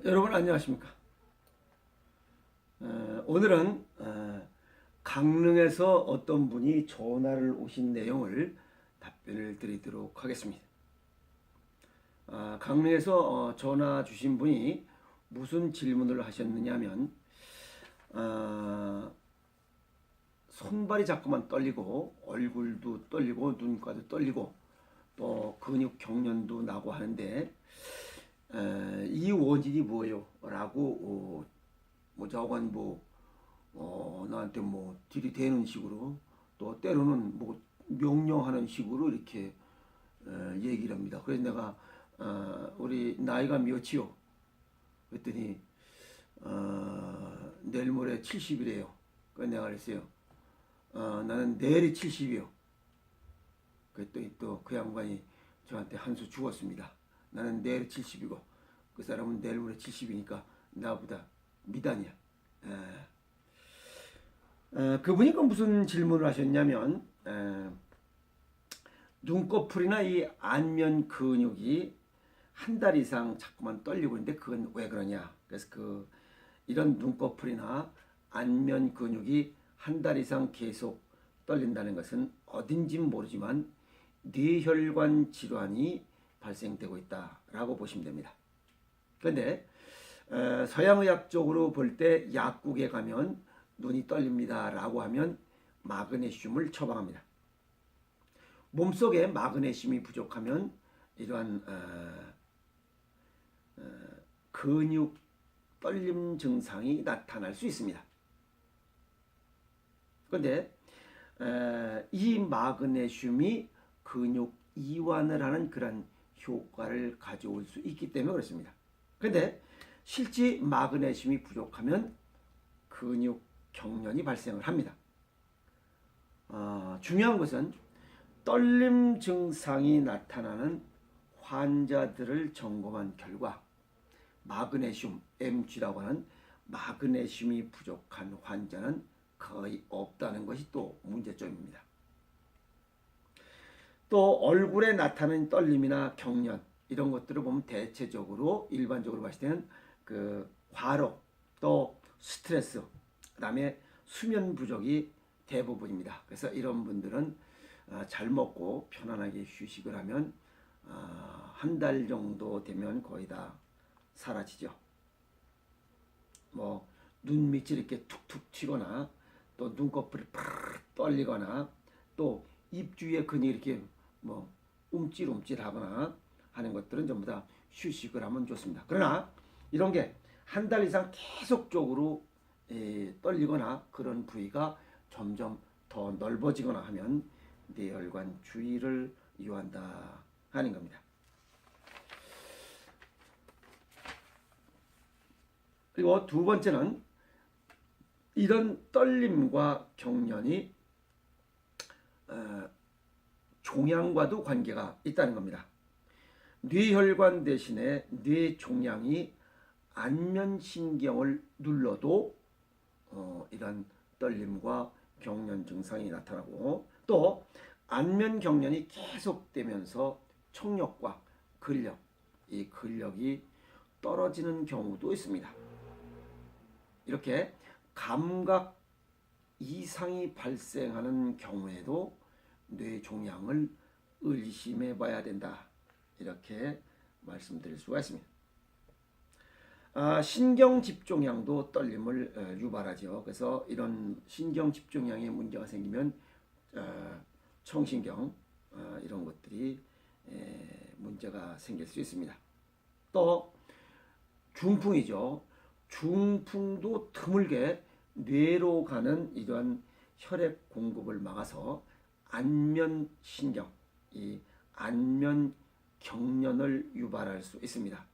여러분 안녕하십니까? 오늘은 강릉에서 어떤 분이 전화를 오신 내용을 답변을 드리도록 하겠습니다. 강릉에서 전화 주신 분이 무슨 질문을 하셨느냐면 손발이 자꾸만 떨리고 얼굴도 떨리고 눈가도 떨리고 또 근육 경련도 나고 하는데 이 원인이 뭐예요? 라고 저건 나한테 들이대는 식으로 또 때로는 명령하는 식으로 이렇게 얘기를 합니다. 그래서 내가 우리 나이가 몇이요? 그랬더니 내일 모레 70이래요. 그래서 내가 그랬어요. 나는 내일이 70이요. 그랬더니 또 그 양반이 저한테 한 수 주었습니다. 나는 내일 70이고 그 사람은 내일 모레 70이니까 나보다 미단이야. 그분이 무슨 질문을 하셨냐면 눈꺼풀이나 이 안면 근육이 한 달 이상 자꾸만 떨리고 있는데 그건 왜 그러냐. 그래서 이런 눈꺼풀이나 안면 근육이 한 달 이상 계속 떨린다는 것은 어딘진 모르지만 뇌혈관 질환이 발생되고 있다라고 보시면 됩니다. 그런데 서양의학적으로 볼 때 약국에 가면 눈이 떨립니다 라고 하면 마그네슘을 처방합니다. 몸속에 마그네슘이 부족하면 이러한 근육 떨림 증상이 나타날 수 있습니다. 그런데 이 마그네슘이 근육 이완을 하는 그런 효과를 가져올 수 있기 때문에 그렇습니다. 그런데 실제 마그네슘이 부족하면 근육 경련이 발생을 합니다. 중요한 것은 떨림 증상이 나타나는 환자들을 점검한 결과 마그네슘, MG라고 하는 마그네슘이 부족한 환자는 거의 없다는 것이 또 문제점입니다. 또 얼굴에 나타나는 떨림이나 경련 이런 것들을 보면 대체적으로 일반적으로 봤을 때는 과로 또 스트레스 그다음에 수면 부족이 대부분입니다. 그래서 이런 분들은 잘 먹고 편안하게 휴식을 하면 한 달 정도 되면 거의 다 사라지죠. 눈밑이 이렇게 툭툭 튀거나 또 눈꺼풀이 팍 떨리거나 또 입 주위에 근육이 이렇게 움찔움찔하거나 하는 것들은 전부 다 휴식을 하면 좋습니다. 그러나 이런 게 한 달 이상 계속적으로 떨리거나 그런 부위가 점점 더 넓어지거나 하면 뇌혈관 주의를 요한다 하는 겁니다. 그리고 두 번째는 이런 떨림과 경련이 종양과도 관계가 있다는 겁니다. 뇌혈관 대신에 뇌종양이 안면신경을 눌러도 이런 떨림과 경련 증상이 나타나고 또 안면 경련이 계속되면서 청력과 근력, 이 근력이 떨어지는 경우도 있습니다. 이렇게 감각 이상이 발생하는 경우에도 뇌종양을 의심해 봐야 된다. 이렇게 말씀드릴 수가 있습니다. 신경집중량도 떨림을 유발하죠. 그래서 이런 신경집중량에 문제가 생기면 청신경 이런 것들이 문제가 생길 수 있습니다. 또 중풍이죠. 중풍도 드물게 뇌로 가는 이러한 혈액 공급을 막아서 안면신경, 이 안면 경련을 유발할 수 있습니다.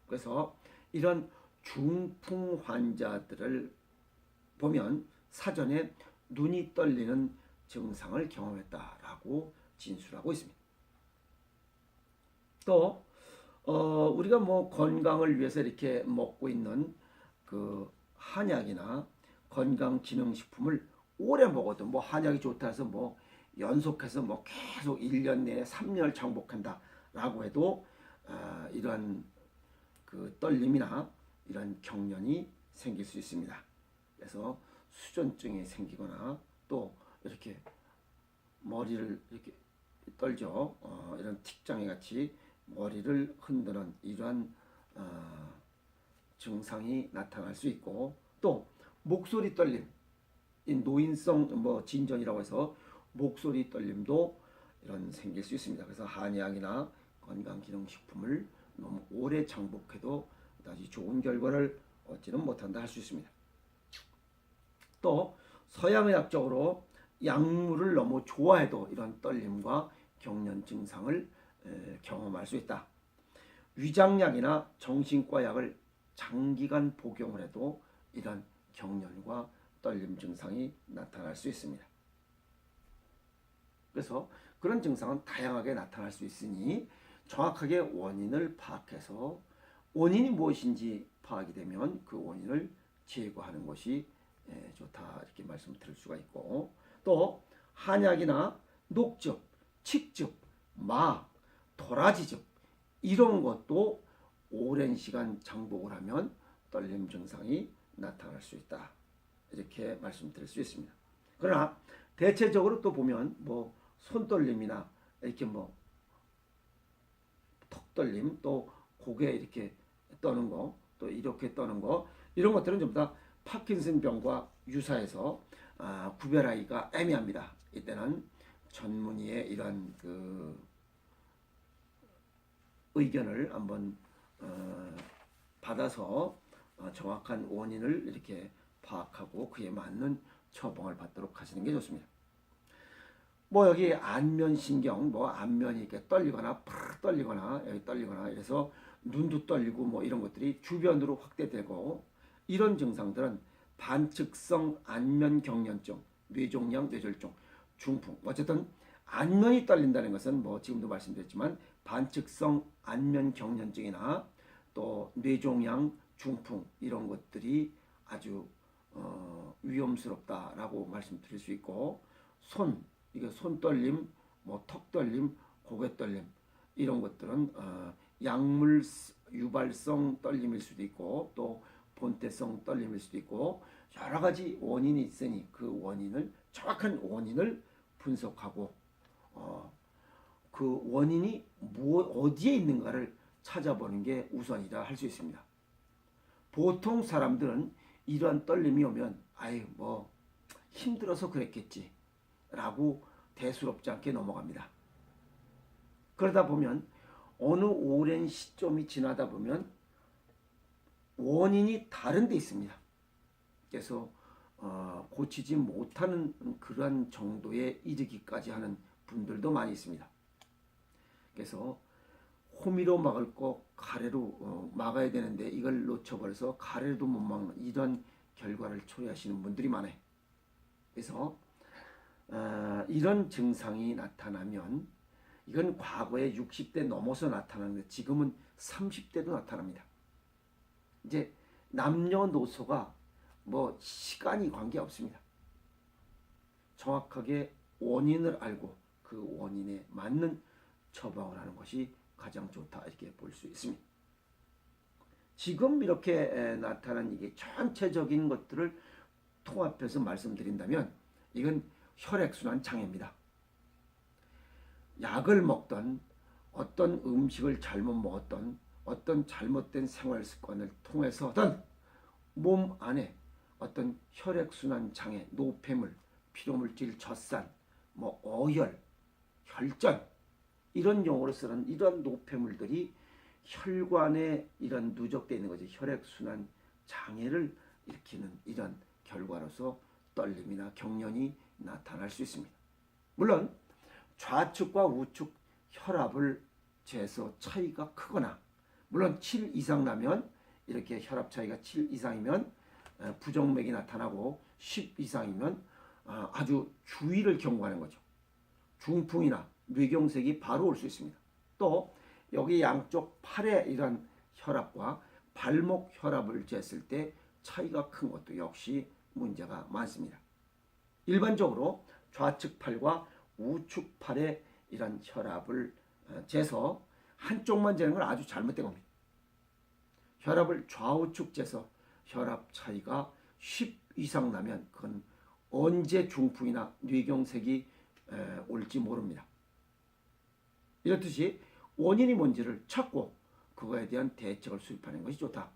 그래서 이런 중풍 환자들을 보면 사전에 눈이 떨리는 증상을 경험했다라고 진술하고 있습니다. 또 우리가 건강을 위해서 이렇게 먹고 있는 한약이나 건강기능식품을 오래 먹어도 한약이 좋다 해서 연속해서 계속 1년 내에 3년을 정복한다라고 해도 이러한 떨림이나 이런 경련이 생길 수 있습니다. 그래서 수전증이 생기거나 또 이렇게 머리를 이렇게 떨죠. 이런 틱장애 같이 머리를 흔드는 이러한 증상이 나타날 수 있고, 또 목소리 떨림, 이 노인성 진전이라고 해서 목소리 떨림도 이런 생길 수 있습니다. 그래서 한약이나 건강기능식품을 너무 오래 장복해도 그다지 좋은 결과를 얻지는 못한다 할 수 있습니다. 또 서양의학적으로 약물을 너무 좋아해도 이런 떨림과 경련 증상을 경험할 수 있다. 위장약이나 정신과 약을 장기간 복용을 해도 이런 경련과 떨림 증상이 나타날 수 있습니다. 그래서 그런 증상은 다양하게 나타날 수 있으니 정확하게 원인을 파악해서 원인이 무엇인지 파악이 되면 그 원인을 제거하는 것이 좋다 이렇게 말씀드릴 수가 있고, 또 한약이나 녹즙, 칡즙, 마, 도라지즙 이런 것도 오랜 시간 장복을 하면 떨림 증상이 나타날 수 있다 이렇게 말씀드릴 수 있습니다. 그러나 대체적으로 또 보면 손떨림이나 이렇게 턱떨림, 또 고개 이렇게 떠는 거, 또 이렇게 떠는 거, 이런 것들은 전부 다 파킨슨병과 유사해서 구별하기가 애매합니다. 이때는 전문의의 이런 의견을 한번 받아서 정확한 원인을 이렇게 파악하고 그에 맞는 처방을 받도록 하시는 게 좋습니다. 여기 안면신경, 안면이 이렇게 떨리거나 팍 떨리거나 여기 떨리거나 이래서 눈도 떨리고 이런 것들이 주변으로 확대되고, 이런 증상들은 반측성 안면경련증, 뇌종양 뇌졸중, 중풍. 어쨌든 안면이 떨린다는 것은 지금도 말씀드렸지만 반측성 안면경련증이나 또 뇌종양 중풍 이런 것들이 아주 위험스럽다라고 말씀드릴 수 있고, 이게 손떨림, 턱떨림, 고개떨림 이런 것들은 약물 유발성 떨림일 수도 있고 또 본태성 떨림일 수도 있고 여러 가지 원인이 있으니 그 원인을 정확한 원인을 분석하고 그 원인이 어디에 있는가를 찾아보는 게 우선이다 할 수 있습니다. 보통 사람들은 이러한 떨림이 오면 힘들어서 그랬겠지 라고 대수롭지 않게 넘어갑니다. 그러다 보면 어느 오랜 시점이 지나다 보면 원인이 다른 데 있습니다. 그래서 고치지 못하는 그러한 정도에 이르기까지 하는 분들도 많이 있습니다. 그래서 호미로 막을 거 가래로 막아야 되는데 이걸 놓쳐버려서 가래로도 못 막는 이런 결과를 초래하시는 분들이 많아요. 그래서 이런 증상이 나타나면 이건 과거에 60대 넘어서 나타나는데 지금은 30대도 나타납니다. 이제 남녀노소가 시간이 관계없습니다. 정확하게 원인을 알고 그 원인에 맞는 처방을 하는 것이 가장 좋다 이렇게 볼 수 있습니다. 지금 이렇게 나타난 이게 전체적인 것들을 통합해서 말씀드린다면 이건 혈액순환 장애입니다. 약을 먹던 어떤 음식을 잘못 먹었던 어떤 잘못된 생활 습관을 통해서든 몸 안에 어떤 혈액순환 장애, 노폐물, 피로물질 저산, 어혈, 혈전 이런 용어로 쓰는 이런 노폐물들이 혈관에 이런 누적되어 있는 거죠. 혈액순환 장애를 일으키는 이런 결과로서 떨림이나 경련이 나타날 수 있습니다. 물론 좌측과 우측 혈압을 재서 차이가 크거나 물론 7 이상 나면 이렇게 혈압 차이가 7 이상이면 부정맥이 나타나고 10 이상이면 아주 주의를 경고하는 거죠. 중풍이나 뇌경색이 바로 올 수 있습니다. 또 여기 양쪽 팔의 이런 혈압과 발목 혈압을 쟀을 때 차이가 큰 것도 역시 문제가 많습니다. 일반적으로 좌측 팔과 우측 팔의 이런 혈압을 재서 한쪽만 재는 건 아주 잘못된 겁니다. 혈압을 좌우측 재서 혈압 차이가 10 이상 나면 그건 언제 중풍이나 뇌경색이 올지 모릅니다. 이렇듯이 원인이 뭔지를 찾고 그거에 대한 대책을 수립하는 것이 좋다.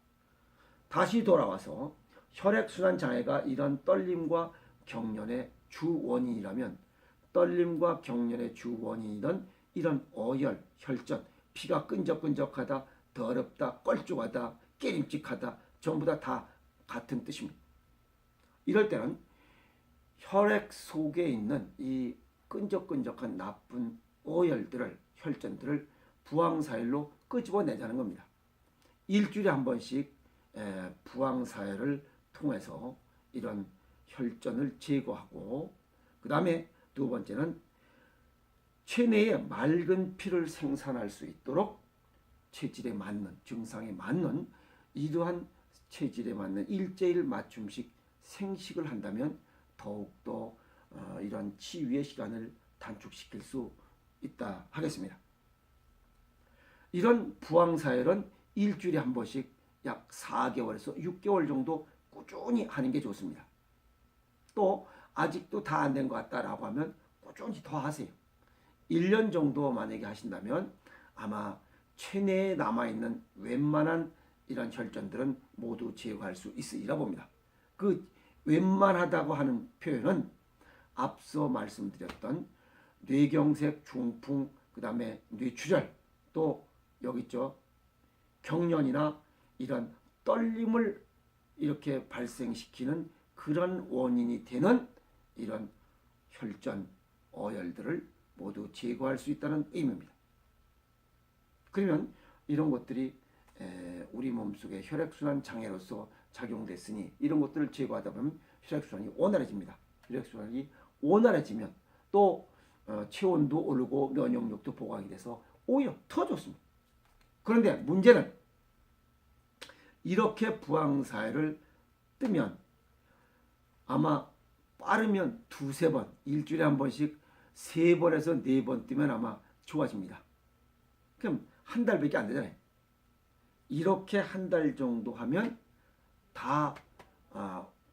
다시 돌아와서 혈액순환 장애가 이런 떨림과 경련의 주 원인이라면 떨림과 경련의 주 원인이던 이런 어혈, 혈전, 피가 끈적끈적하다, 더럽다, 껄쭉하다, 깨림직하다 전부 다 같은 뜻입니다. 이럴 때는 혈액 속에 있는 이 끈적끈적한 나쁜 어혈들을, 혈전들을 부항사혈로 끄집어내자는 겁니다. 일주일에 한 번씩 부항사혈을 통해서 이런 혈전을 제거하고, 그 다음에 두 번째는 체내에 맑은 피를 생산할 수 있도록 체질에 맞는, 증상에 맞는 이러한 체질에 맞는 일제일 맞춤식 생식을 한다면 더욱더 이런 치유의 시간을 단축시킬 수 있다 하겠습니다. 이런 부항사혈은 일주일에 한 번씩 약 4개월에서 6개월 정도 꾸준히 하는 게 좋습니다. 또 아직도 다 안 된 것 같다라고 하면 꾸준히 더 하세요. 1년 정도 만약에 하신다면 아마 체내에 남아있는 웬만한 이런 혈전들은 모두 제거할 수 있으리라 봅니다. 그 웬만하다고 하는 표현은 앞서 말씀드렸던 뇌경색, 중풍, 그 다음에 뇌출혈, 또 여기 있죠, 경련이나 이런 떨림을 이렇게 발생시키는 그런 원인이 되는 이런 혈전, 어혈들을 모두 제거할 수 있다는 의미입니다. 그러면 이런 것들이 우리 몸속에 혈액순환 장애로서 작용됐으니 이런 것들을 제거하다 보면 혈액순환이 원활해집니다. 혈액순환이 원활해지면 또 체온도 오르고 면역력도 보강이 돼서 오히려 더 좋습니다. 그런데 문제는 이렇게 부항사혈을 뜨면 아마 빠르면 2-3번, 일주일에 한 번씩 3번에서 4번 뜨면 아마 좋아집니다. 그럼 한 달밖에 안 되잖아요. 이렇게 한 달 정도 하면 다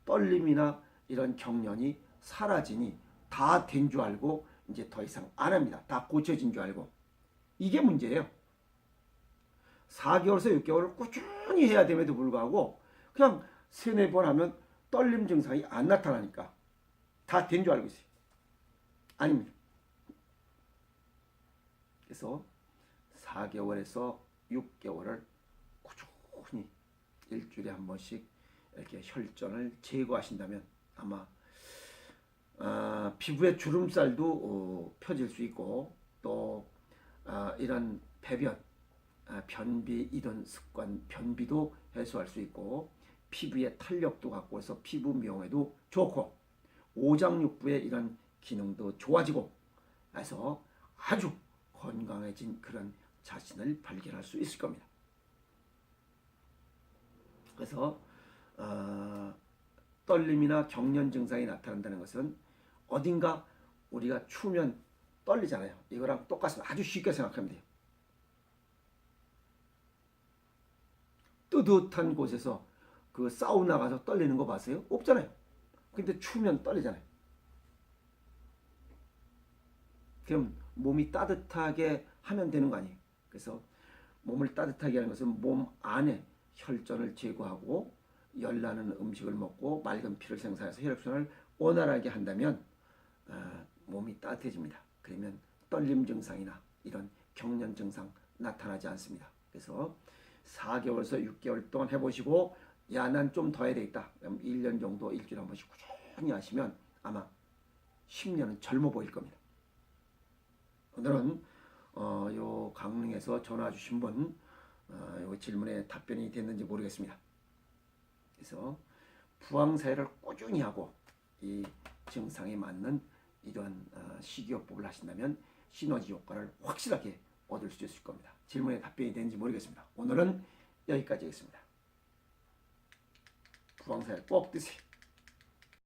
떨림이나 이런 경련이 사라지니 다 된 줄 알고 이제 더 이상 안 합니다. 다 고쳐진 줄 알고. 이게 문제예요. 4개월에서 6개월을 꾸준히 해야 됨에도 불구하고 그냥 3-4번 하면 떨림 증상이 안 나타나니까 다 된 줄 알고 있어요. 아닙니다. 그래서 4개월에서 6개월을 꾸준히 일주일에 한 번씩 이렇게 혈전을 제거하신다면 아마 피부의 주름살도 펴질 수 있고 또 이런 배변, 변비 이런 습관, 변비도 해소할 수 있고 피부의 탄력도 갖고 해서 피부 미용에도 좋고 오장육부의 이런 기능도 좋아지고 해서 아주 건강해진 그런 자신을 발견할 수 있을 겁니다. 그래서 떨림이나 경련 증상이 나타난다는 것은 어딘가 우리가 추우면 떨리잖아요. 이거랑 똑같습니다. 아주 쉽게 생각하면 돼요. 뜨뜻한 곳에서 그 사우나 가서 떨리는 거 봤어요? 없잖아요. 근데 추우면 떨리잖아요. 그럼 몸이 따뜻하게 하면 되는 거 아니에요. 그래서 몸을 따뜻하게 하는 것은 몸 안에 혈전을 제거하고 열나는 음식을 먹고 맑은 피를 생산해서 혈액순환을 원활하게 한다면 몸이 따뜻해집니다. 그러면 떨림 증상이나 이런 경련 증상 나타나지 않습니다. 그래서 4개월에서 6개월 동안 해보시고 야, 난 좀 더 해야 되겠다. 그럼 1년 정도 일주일에 한 번씩 꾸준히 하시면 아마 10년은 젊어 보일 겁니다. 오늘은 요 강릉에서 전화 주신 분 요 질문에 답변이 됐는지 모르겠습니다. 그래서 부항사혈을 꾸준히 하고 이 증상에 맞는 이러한 식이요법을 하신다면 시너지 효과를 확실하게 얻을 수 있을 겁니다. 질문에 답변이 되는지 모르겠습니다. 오늘은 여기까지 하겠습니다. 부항사혈 꼭 드세요.